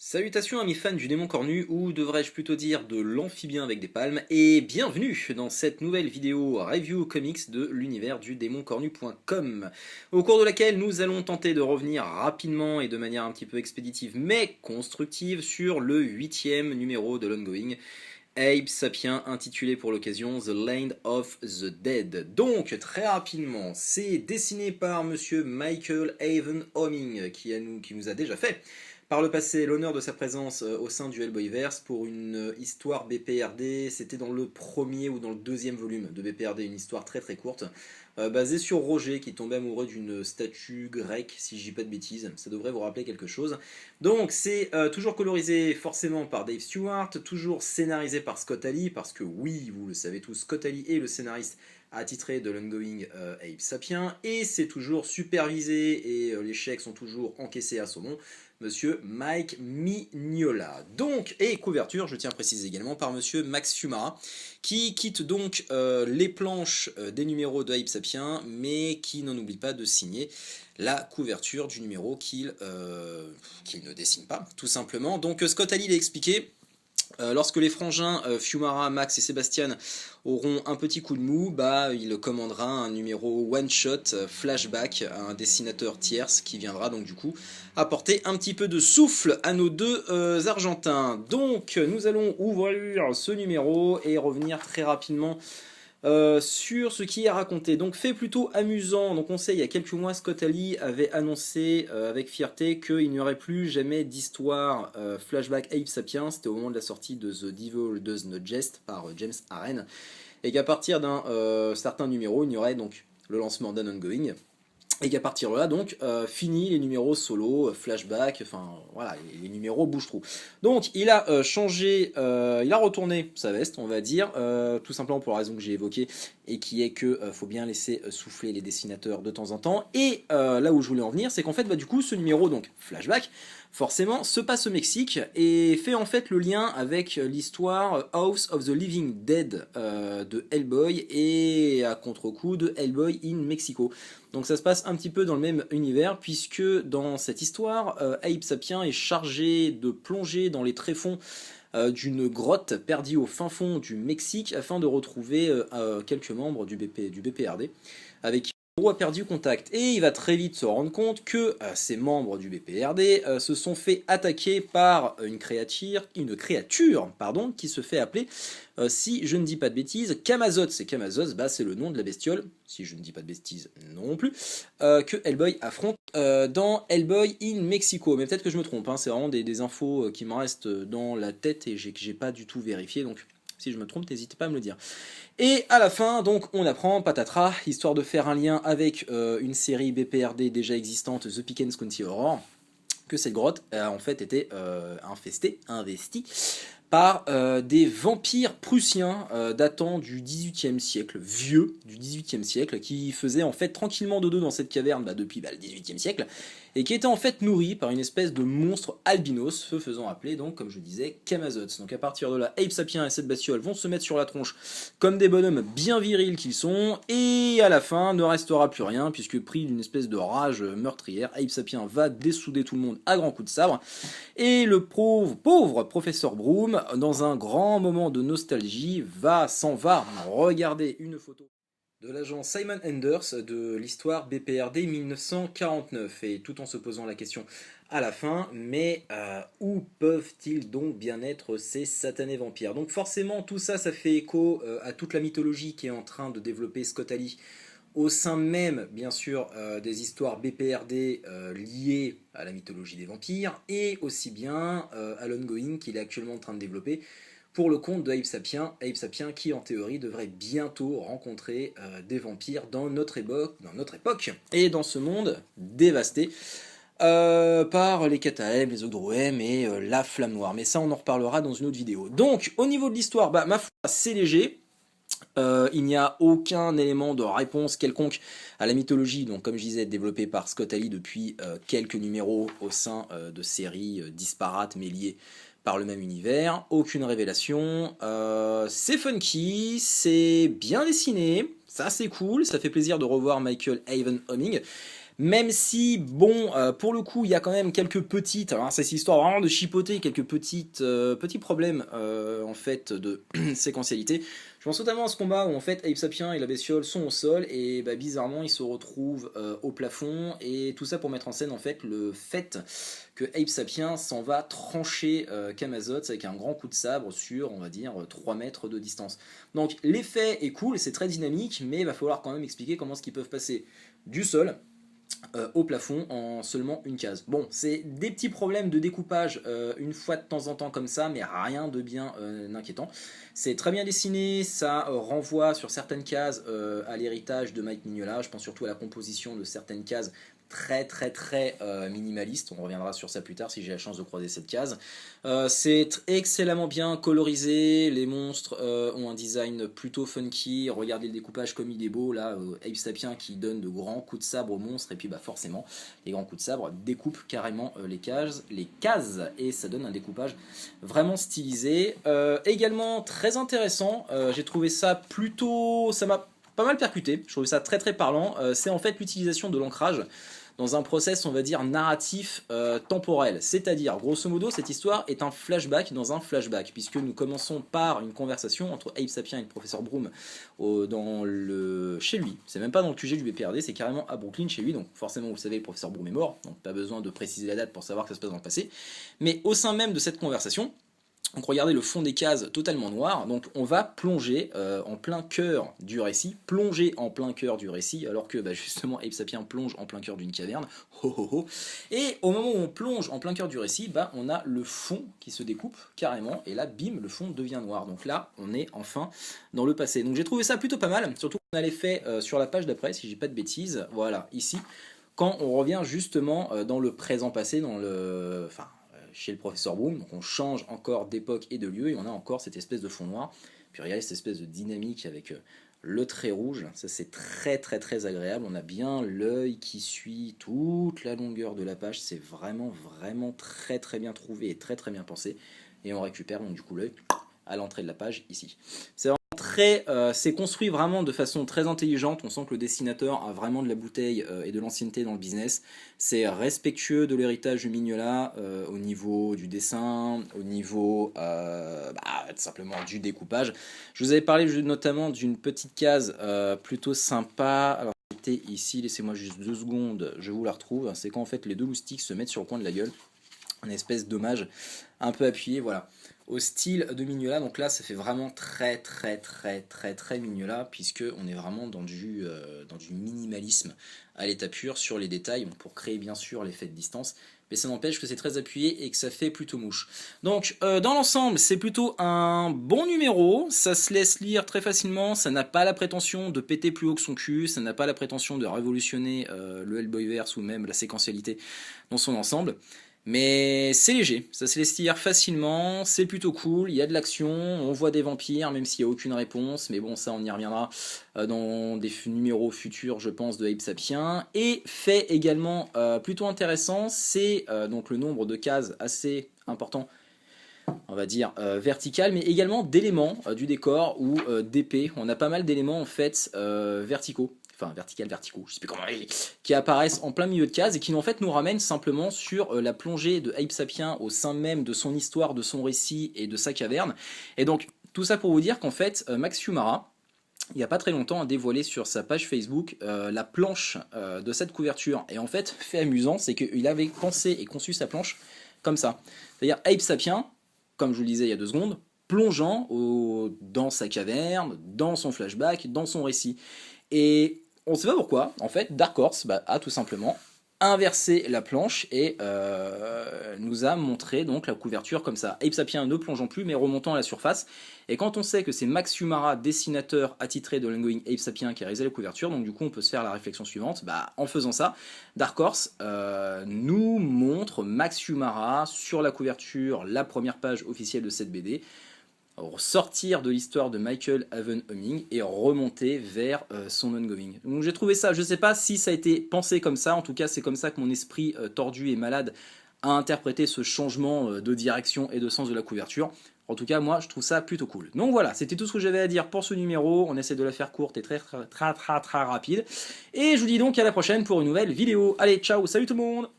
Salutations amis fans du démon cornu, ou devrais-je plutôt dire de l'amphibien avec des palmes, et bienvenue dans cette nouvelle vidéo review comics de l'univers du démoncornu.com, au cours de laquelle nous allons tenter de revenir rapidement et de manière un petit peu expéditive mais constructive sur le 8e numéro de l'ongoing Abe Sapien, intitulé pour l'occasion The Land of the Dead. Donc très rapidement, c'est dessiné par monsieur Michael Avon Oeming qui nous a déjà fait par le passé l'honneur de sa présence au sein du Hellboyverse pour une histoire BPRD. C'était dans le premier ou dans le deuxième volume de BPRD, une histoire très très courte, basée sur Roger qui tombait amoureux d'une statue grecque, si je dis pas de bêtises. Ça devrait vous rappeler quelque chose. Donc c'est toujours colorisé forcément par Dave Stewart, toujours scénarisé par Scott Ali, parce que oui, vous le savez tous, Scott Ali est le scénariste attitré de l'ongoing Abe Sapien, et c'est toujours supervisé, et les chèques sont toujours encaissés à son nom, monsieur Mike Mignola. Donc, et couverture, je tiens à préciser également, par monsieur Max Fiumara, qui quitte donc les planches des numéros de Abe Sapien, mais qui n'en oublie pas de signer la couverture du numéro qu'il ne dessine pas, tout simplement. Donc Scott Ali l'a expliqué. Lorsque les frangins Fiumara, Max et Sébastien auront un petit coup de mou, il commandera un numéro one-shot flashback à un dessinateur tierce qui viendra donc du coup apporter un petit peu de souffle à nos deux Argentins. Donc nous allons ouvrir ce numéro et revenir très rapidement sur ce qui est raconté. Donc fait plutôt amusant. Donc on sait, il y a quelques mois, Scott Ali avait annoncé avec fierté qu'il n'y aurait plus jamais d'histoire flashback Abe Sapien. C'était au moment de la sortie de The Devil Does Not Jest par James Aaron, et qu'à partir d'un certain numéro, il y aurait donc le lancement d'un ongoing, et qu'à partir de là, donc, fini les numéros solo, flashback, enfin, voilà, les numéros bouche-trou. Donc, il a changé, il a retourné sa veste, on va dire, tout simplement pour la raison que j'ai évoquée, et qui est que faut bien laisser souffler les dessinateurs de temps en temps. Et là où je voulais en venir, c'est qu'en fait, du coup, ce numéro, donc, flashback, forcément, se passe au Mexique, et fait en fait le lien avec l'histoire House of the Living Dead de Hellboy, et à contre-coup de Hellboy in Mexico. Donc ça se passe un petit peu dans le même univers, puisque dans cette histoire, Abe Sapien est chargé de plonger dans les tréfonds d'une grotte perdue au fin fond du Mexique afin de retrouver quelques membres du BPRD avec qui le héros a perdu contact. Et il va très vite se rendre compte que ces membres du BPRD se sont fait attaquer par une créature pardon, qui se fait appeler, si je ne dis pas de bêtises, Camazotz. Et Camazotz, c'est le nom de la bestiole, si je ne dis pas de bêtises non plus, que Hellboy affronte dans Hellboy in Mexico. Mais peut-être que je me trompe, hein, c'est vraiment des infos qui me restent dans la tête et que j'ai pas du tout vérifié, donc si je me trompe, n'hésitez pas à me le dire. Et à la fin, donc, on apprend, patatras, histoire de faire un lien avec une série BPRD déjà existante, The Pickens County Horror, que cette grotte a en fait été investie par des vampires prussiens datant du XVIIIe siècle, vieux du XVIIIe siècle, qui faisaient en fait tranquillement dodo dans cette caverne depuis le XVIIIe siècle, et qui étaient en fait nourris par une espèce de monstre albinos, se faisant appeler donc, comme je disais, Camazotz. Donc à partir de là, Abe Sapien et cette bestiole vont se mettre sur la tronche comme des bonhommes bien virils qu'ils sont, et à la fin ne restera plus rien, puisque pris d'une espèce de rage meurtrière, Abe Sapien va dessouder tout le monde à grands coups de sabre, et le pauvre professeur Broom, dans un grand moment de nostalgie, s'en va regarder une photo de l'agent Simon Enders de l'histoire BPRD 1949, et tout en se posant la question à la fin, mais où peuvent-ils donc bien être ces satanés vampires? Donc forcément tout ça, ça fait écho à toute la mythologie qui est en train de développer Scott Ali au sein même, bien sûr, des histoires BPRD liées à la mythologie des vampires, et aussi bien à l'ongoing qu'il est actuellement en train de développer pour le compte de Abe Sapien qui en théorie devrait bientôt rencontrer des vampires dans notre époque, et dans ce monde dévasté par les Kataeb, les Ogdruem et la Flamme Noire. Mais ça, on en reparlera dans une autre vidéo. Donc, au niveau de l'histoire, ma foi, c'est léger. Il n'y a aucun élément de réponse quelconque à la mythologie, donc comme je disais, développée par Scott Ali depuis quelques numéros au sein de séries disparates mais liées par le même univers. Aucune révélation, c'est funky, c'est bien dessiné, ça c'est cool, ça fait plaisir de revoir Michael Avon Oeming, Même si, bon, pour le coup, il y a quand même quelques petites, alors c'est cette histoire vraiment de chipoter, quelques petits problèmes, en fait, de séquentialité. Je pense notamment à ce combat où, en fait, Ape Sapien et la bestiole sont au sol, et bah, bizarrement, ils se retrouvent au plafond, et tout ça pour mettre en scène, en fait, le fait que Ape Sapien s'en va trancher Camazotz avec un grand coup de sabre sur, on va dire, 3 mètres de distance. Donc, l'effet est cool, c'est très dynamique, mais il va falloir quand même expliquer comment est-ce qu'ils peuvent passer du sol au plafond en seulement une case. Bon, c'est des petits problèmes de découpage une fois de temps en temps comme ça, mais rien de bien inquiétant. C'est très bien dessiné, ça renvoie sur certaines cases à l'héritage de Mike Mignola. Je pense surtout à la composition de certaines cases très minimaliste. On reviendra sur ça plus tard si j'ai la chance de croiser cette case. C'est excellemment bien colorisé, les monstres ont un design plutôt funky, regardez le découpage comme il est beau, là, Ape Sapien qui donne de grands coups de sabre aux monstres, et puis bah forcément, les grands coups de sabre découpent carrément les cases, et ça donne un découpage vraiment stylisé. Également très intéressant, j'ai trouvé ça plutôt... ça m'a pas mal percuté, je trouve ça très parlant, c'est en fait l'utilisation de l'ancrage dans un process, on va dire, narratif temporel. C'est-à-dire, grosso modo, cette histoire est un flashback dans un flashback, puisque nous commençons par une conversation entre Ape Sapien et le professeur Broom chez lui. C'est même pas dans le QG du BPRD, c'est carrément à Brooklyn, chez lui, donc forcément, vous le savez, le professeur Broom est mort, donc pas besoin de préciser la date pour savoir que ça se passe dans le passé. Mais au sein même de cette conversation, donc regardez le fond des cases totalement noir, donc on va plonger en plein cœur du récit, alors que bah, justement Ape Sapien plonge en plein cœur d'une caverne, et au moment où on plonge en plein cœur du récit, bah, on a le fond qui se découpe carrément, et là bim, le fond devient noir, donc là on est enfin dans le passé. Donc j'ai trouvé ça plutôt pas mal, surtout qu'on a l'effet sur la page d'après, si j'ai pas de bêtises, voilà, ici, quand on revient justement dans le présent passé, chez le professeur Broom, donc on change encore d'époque et de lieu, et on a encore cette espèce de fond noir, puis regardez cette espèce de dynamique avec le trait rouge, ça c'est très agréable, on a bien l'œil qui suit toute la longueur de la page, c'est vraiment très bien trouvé et très bien pensé, et on récupère donc du coup l'œil à l'entrée de la page ici. C'est construit vraiment de façon très intelligente, on sent que le dessinateur a vraiment de la bouteille et de l'ancienneté dans le business. C'est respectueux de l'héritage du Mignola au niveau du dessin, au niveau tout simplement du découpage. Je vous avais parlé notamment d'une petite case plutôt sympa. Alors c'était ici, laissez-moi juste 2 secondes, je vous la retrouve. C'est quand en fait les deux loustiques se mettent sur le coin de la gueule. Une espèce d'hommage un peu appuyé, voilà, au style de Mignola. Donc là ça fait vraiment très Mignola, puisque on est vraiment dans du minimalisme à l'état pur sur les détails, pour créer bien sûr l'effet de distance, mais ça n'empêche que c'est très appuyé et que ça fait plutôt mouche. Donc dans l'ensemble c'est plutôt un bon numéro, ça se laisse lire très facilement, ça n'a pas la prétention de péter plus haut que son cul, ça n'a pas la prétention de révolutionner le Hellboyverse ou même la séquentialité dans son ensemble. Mais c'est léger, ça se laisse lire facilement, c'est plutôt cool, il y a de l'action, on voit des vampires même s'il n'y a aucune réponse, mais bon ça on y reviendra dans des numéros futurs je pense de Ape Sapien. Et fait également plutôt intéressant, c'est donc le nombre de cases assez important, on va dire vertical, mais également d'éléments du décor ou d'épées. On a pas mal d'éléments en fait verticaux, enfin verticaux, je sais plus comment on dit, qui apparaissent en plein milieu de case et qui en fait nous ramènent simplement sur la plongée de Ape Sapien au sein même de son histoire, de son récit et de sa caverne. Et donc tout ça pour vous dire qu'en fait Max Fiumara, il n'y a pas très longtemps, a dévoilé sur sa page Facebook la planche de cette couverture. Et en fait, fait amusant, c'est qu'il avait pensé et conçu sa planche comme ça. C'est-à-dire Ape Sapien, comme je vous le disais il y a 2 secondes, plongeant dans sa caverne, dans son flashback, dans son récit. Et on ne sait pas pourquoi, en fait, Dark Horse a tout simplement inversé la planche et nous a montré donc la couverture comme ça. Ape Sapien ne plongeant plus mais remontant à la surface. Et quand on sait que c'est Max Fiumara, dessinateur attitré de l'ongoing Ape Sapien, qui a réalisé la couverture, donc du coup on peut se faire la réflexion suivante, en faisant ça, Dark Horse nous montre Max Fiumara sur la couverture, la première page officielle de cette BD, sortir de l'histoire de Michael Avon Oeming et remonter vers son ongoing. Donc j'ai trouvé ça, je sais pas si ça a été pensé comme ça, en tout cas c'est comme ça que mon esprit tordu et malade a interprété ce changement de direction et de sens de la couverture. En tout cas, moi, je trouve ça plutôt cool. Donc voilà, c'était tout ce que j'avais à dire pour ce numéro. On essaie de la faire courte et très rapide. Et je vous dis donc à la prochaine pour une nouvelle vidéo. Allez, ciao, salut tout le monde!